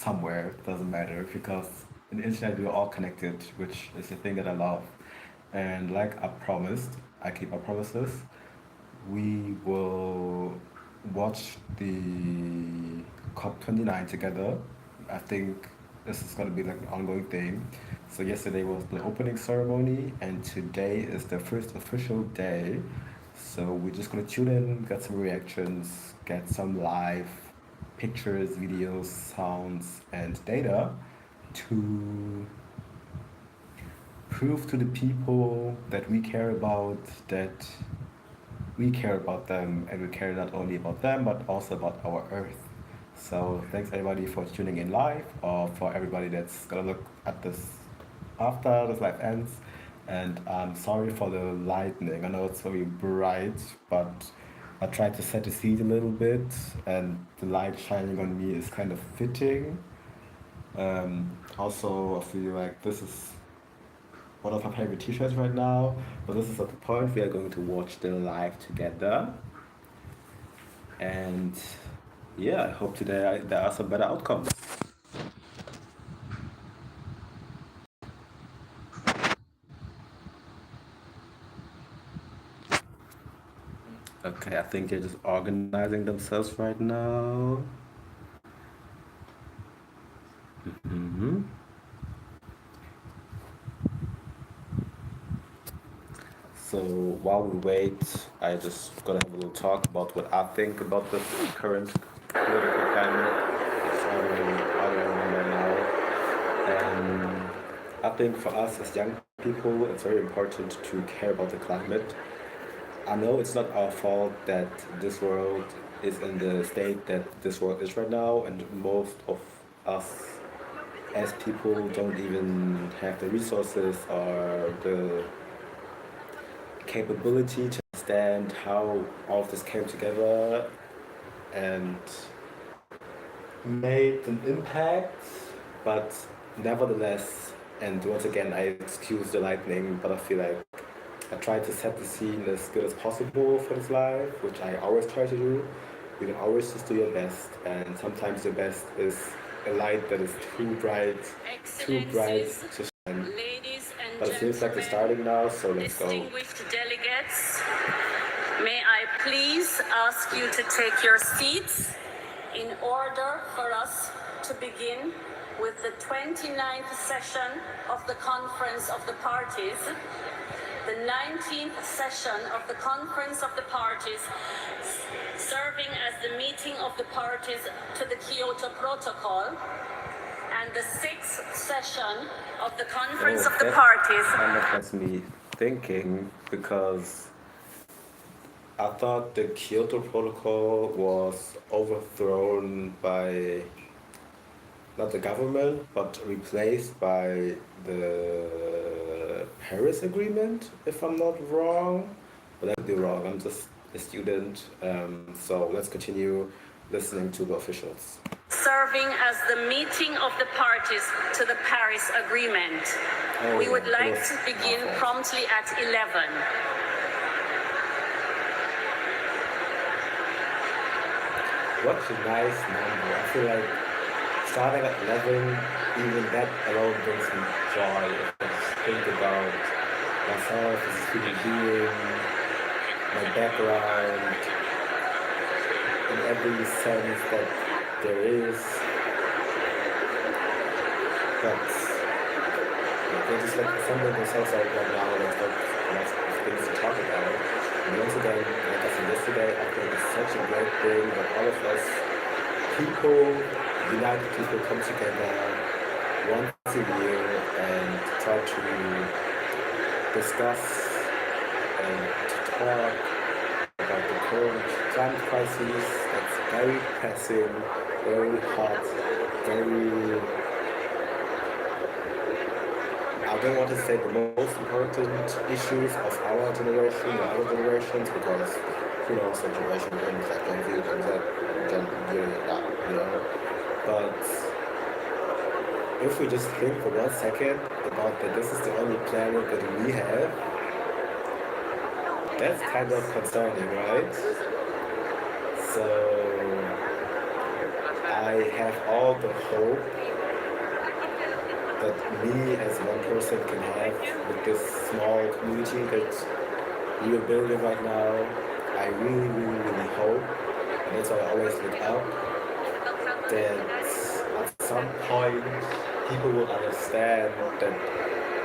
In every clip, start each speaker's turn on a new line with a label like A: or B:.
A: somewhere, doesn't matter, because in the internet we're all connected, which is the thing that I love. And like I promised, I keep my promises. We will watch the COP29 together. I think this is going to be like an ongoing thing. So yesterday was the opening ceremony, and today is the first official day. So we're just gonna tune in, get some reactions, get some live pictures, videos, sounds, and data to prove to the people that we care about, that we care about them, and we care not only about them but also about our earth. So thanks everybody for tuning in live, or for everybody that's gonna look at this after this live ends. And I'm sorry for the lightning. I know it's very bright, but I tried to set the scene a little bit, and the light shining on me is kind of fitting. Also, I feel like this is one of my favorite t-shirts right now, but this is at the point we are going to watch the live together. And yeah, I hope today there are some better outcomes. Okay, I think they're just organizing themselves right now. hmm So while we wait, I just gonna have a little talk about what I think about the current political climate out right now. And I think for us as young people, it's very important to care about the climate. I know it's not our fault that this world is in the state that this world is right now, and most of us as people don't even have the resources or the capability to understand how all of this came together and made an impact. But nevertheless, and once again, I excuse the lightning, but I feel like I try to set the scene as good as possible for this live, which I always try to do. You can always just do your best, and sometimes your best is a light that is too bright to shine. But it feels like it's starting now, so let's go.
B: Distinguished delegates, may I please ask you to take your seats in order for us to begin with the 29th session of the Conference of the Parties, the 19th session of the Conference of the Parties, serving as the meeting of the parties to the Kyoto Protocol, and the 6th session of the Conference of the Parties.
A: Kind of has me thinking, because I thought the Kyoto Protocol was overthrown by not the government, but replaced by the Paris Agreement, if I'm not wrong. But I could be wrong, I'm just a student. So let's continue listening to the officials.
B: Serving as the meeting of the parties to the Paris Agreement. We would like to begin promptly at 11.
A: What a nice number. I feel like starting at 11, even that alone brings me joy. I just think about myself as a human being, my background, in every sense that there is. But they're just like assembling themselves right now, and there's like lots of things to talk about. And once again, like I said yesterday, I think it's such a great thing that all of us people, united people, come together once a year and try to discuss and to talk about the current climate crisis that's very pressing, very hot, very, I don't want to say the most important issues of our generation or other generations, because who knows what generation brings, like Gen Z, Gen Z, Gen you know. But if we just think for 1 second about that this is the only planet that we have, that's kind of concerning, right? So I have all the hope that me as one person can have with this small community that we are building right now. I really, really, really hope, and that's why I always look up, that at some point people will understand that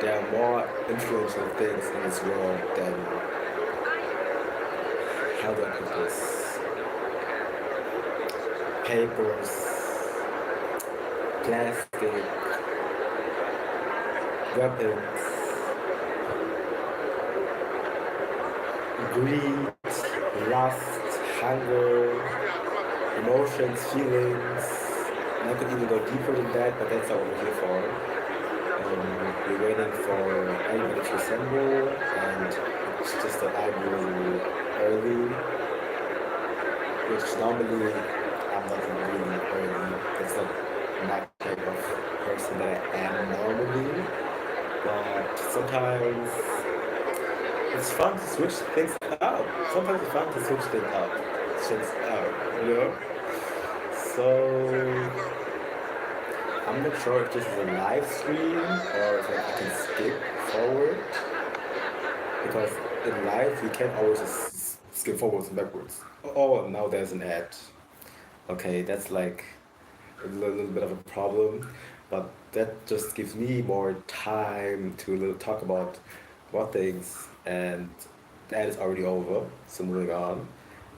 A: there are more influential things in this world than, how do I put this, papers, plastic, weapons, greed, lust, hunger, emotions, feelings. And I could even go deeper than that, but that's not what we're here for. We're waiting for everybody to assemble, and it's just that I'm really early, which normally I'm not really early. That's not my type of person that I am normally. But sometimes it's fun to switch things up. Sometimes it's fun to switch things up. Things out, you know? So I'm not sure if this is a live stream or if I can skip forward. Because in life you can't always just skip forwards and backwards. Oh, now there's an ad. Okay, that's like a little bit of a problem, but that just gives me more time to talk about more things, and that is already over, so moving on.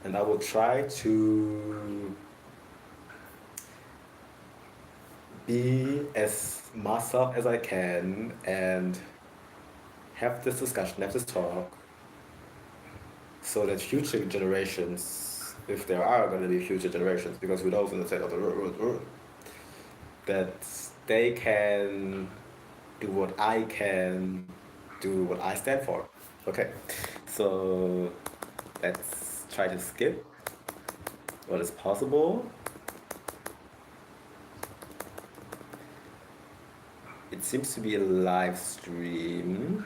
A: And I will try to be as myself as I can and have this discussion, have this talk, so that future generations, if there are going to be future generations, because who knows in the state of the world, that they can do what I can do, what I stand for. Okay, so let's try to skip what is possible. It seems to be a live stream,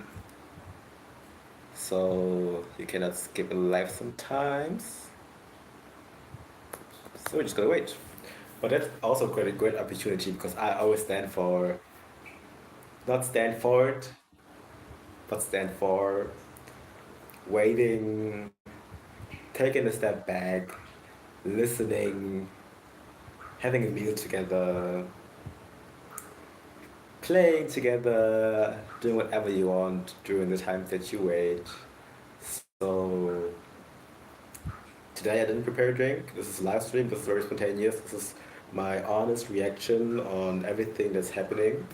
A: so you cannot skip a live sometimes. So we're just gonna wait. But that's also quite a great opportunity, because I always stand for, not stand for it, but stand for waiting, taking a step back, listening, having a meal together, playing together, doing whatever you want during the time that you wait. So today I didn't prepare a drink. This is live stream. This is very spontaneous. This is my honest reaction on everything that's happening.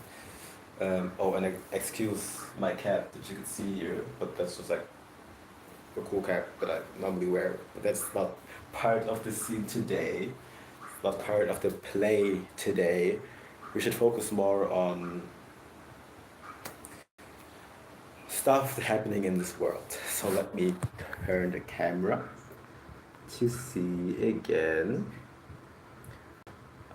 A: Oh, and excuse my cap that you can see here, but that's just like a cool cap that I normally wear. But that's not part of the scene today. It's not part of the play today. We should focus more on stuff happening in this world. So let me turn the camera to see again.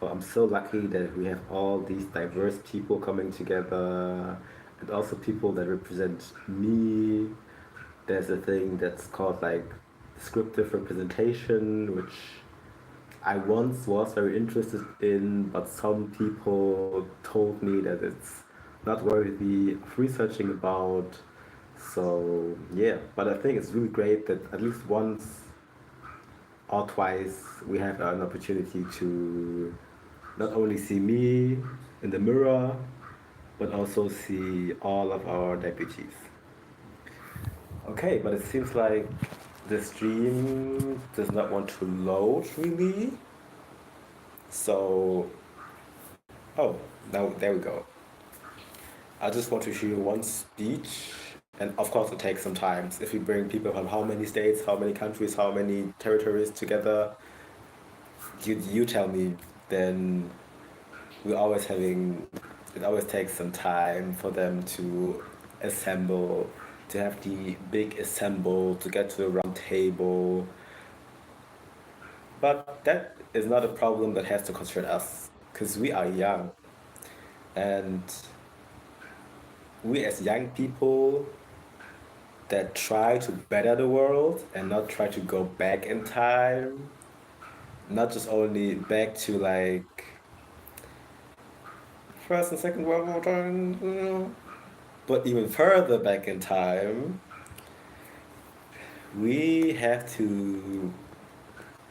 A: Oh, I'm so lucky that we have all these diverse people coming together, and also people that represent me. There's a thing that's called like descriptive representation, which I once was very interested in, but some people told me that it's not worthy of researching about. So yeah, but I think it's really great that at least once or twice we have an opportunity to not only see me in the mirror, but also see all of our deputies. Okay, but it seems like the stream does not want to load really. So, oh, now there we go. I just want to hear one speech, and of course it takes some time. If we bring people from how many states, how many countries, how many territories together, you tell me, then we're always having, it always takes some time for them to assemble, to have the big assemble, to get to a round table. But that is not a problem that has to concern us, because we are young. And we as young people that try to better the world and not try to go back in time, not just only back to like First and Second World War time, but even further back in time, we have to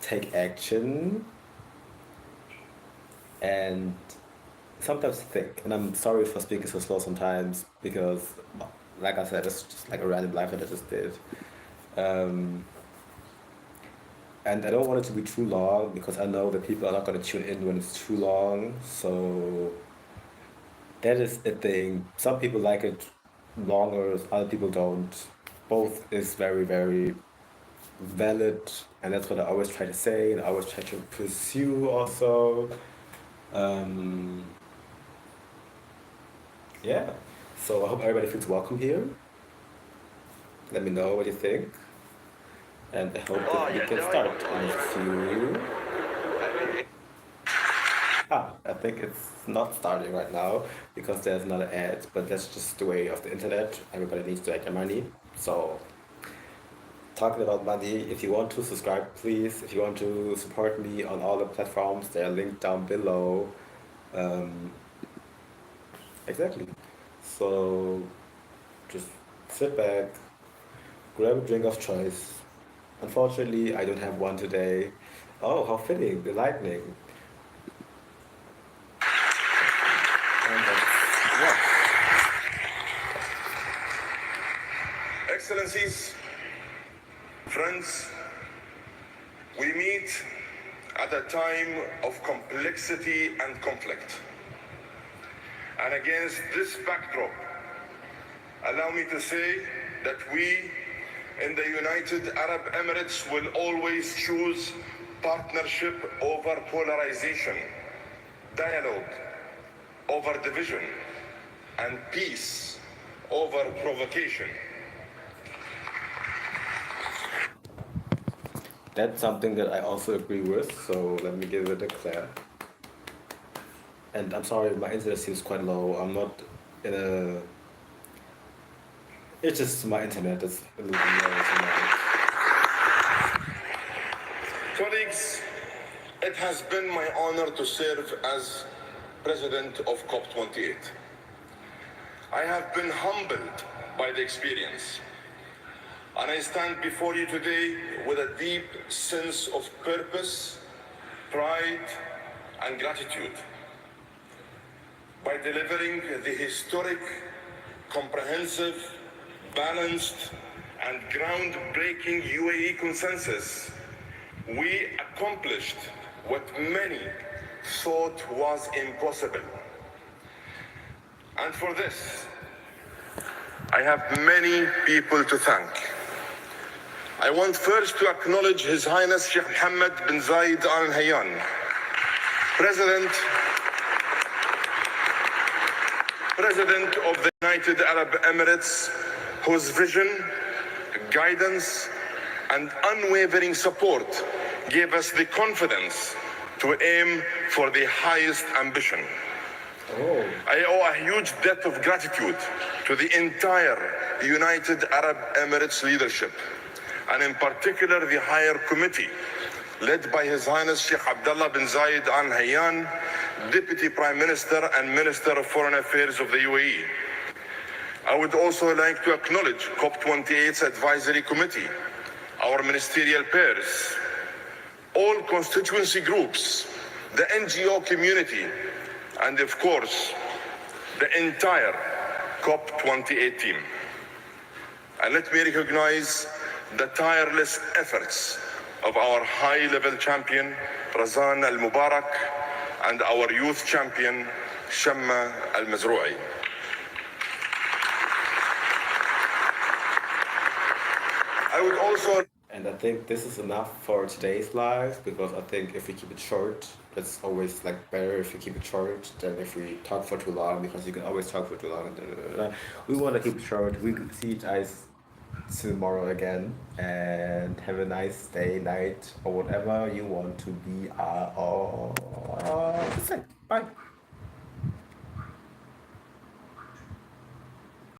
A: take action and sometimes think. And I'm sorry for speaking so slow sometimes because, like I said, it's just like a random life that I just did. Um, and I don't want it to be too long because I know that people are not going to tune in when it's too long. So that is a thing. Some people like it longer, other people don't. Both is very, very valid, and that's what I always try to say, and I always try to pursue also. Um, yeah. So I hope everybody feels welcome here. Let me know what you think, and I hope that we can start in a few. I think it's not starting right now because there's another ad, but that's just the way of the internet. Everybody needs to make their money. So, talking about money, if you want to subscribe, please. If you want to support me on all the platforms, they are linked down below. Um, exactly. So, just sit back, grab a drink of choice. Unfortunately, I don't have one today. Oh, how fitting, the lightning. And that's, yeah.
C: Excellencies, friends, we meet at a time of complexity and conflict. And against this backdrop, allow me to say that we in the United Arab Emirates will always choose partnership over polarization, dialogue over division, and peace over provocation.
A: That's something that I also agree with, so let me give it a clap. And I'm sorry, my internet seems quite low. I'm not in a. It's just my internet is a little bit low tonight.
C: Colleagues, it has been my honor to serve as president of COP28. I have been humbled by the experience. And I stand before you today with a deep sense of purpose, pride, and gratitude. By delivering the historic, comprehensive, balanced, and groundbreaking UAE consensus, we accomplished what many thought was impossible. And for this, I have many people to thank. I want first to acknowledge His Highness Sheikh Mohammed bin Zayed Al Nahyan, President of the United Arab Emirates, whose vision, guidance, and unwavering support gave us the confidence to aim for the highest ambition. I owe a huge debt of gratitude to the entire United Arab Emirates leadership, and in particular the Higher Committee, led by His Highness Sheikh Abdullah bin Zayed Al Nahyan, Deputy Prime Minister and Minister of Foreign Affairs of the UAE. I would also like to acknowledge COP28's Advisory Committee, our ministerial peers, all constituency groups, the NGO community, and of course, the entire COP28 team. And let me recognize the tireless efforts of our high-level champion, Razan Al-Mubarak, and our youth champion, Shamma Al-Mazrou'i. I would also...
A: And I think this is enough for today's live because I think if we keep it short, it's always like better if we keep it short than if we talk for too long, because you can always talk for too long. We want to keep it short. We can see you guys tomorrow again, and have a nice day, night, or whatever you want to be. Bye.